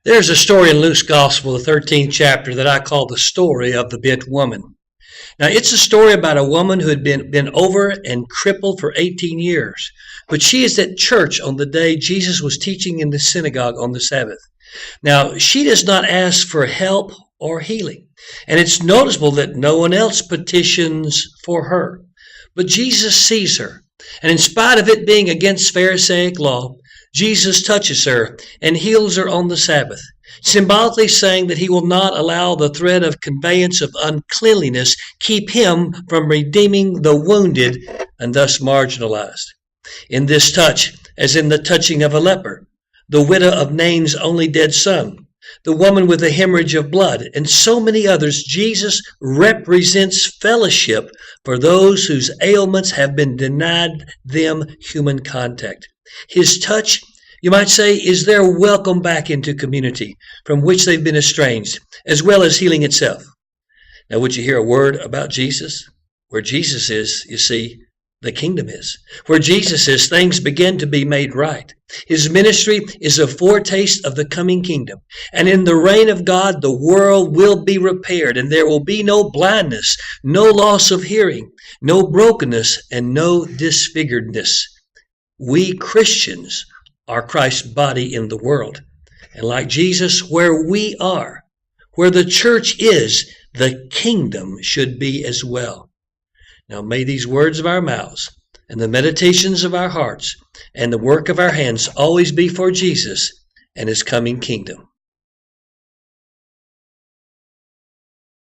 There's a story in Luke's Gospel, the 13th chapter, that I call the story of the bent woman. Now, it's a story about a woman who had been over and crippled for 18 years. But she is at church on the day Jesus was teaching in the synagogue on the Sabbath. Now, she does not ask for help or healing. And it's noticeable that no one else petitions for her. But Jesus sees her. And in spite of it being against Pharisaic law, Jesus touches her and heals her on the Sabbath, symbolically saying that he will not allow the threat of conveyance of uncleanliness keep him from redeeming the wounded and thus marginalized. In this touch, as in the touching of a leper, the widow of Nain's only dead son, the woman with the hemorrhage of blood, and so many others, Jesus represents fellowship for those whose ailments have been denied them human contact. His touch, you might say, is their welcome back into community from which they've been estranged, as well as healing itself. Now, would you hear a word about Jesus? Where Jesus is, you see, the kingdom is. Where Jesus is, things begin to be made right. His ministry is a foretaste of the coming kingdom. And in the reign of God, the world will be repaired, and there will be no blindness, no loss of hearing, no brokenness, and no disfiguredness. We Christians are Christ's body in the world. And like Jesus, where we are, where the church is, the kingdom should be as well. Now may these words of our mouths and the meditations of our hearts and the work of our hands always be for Jesus and his coming kingdom.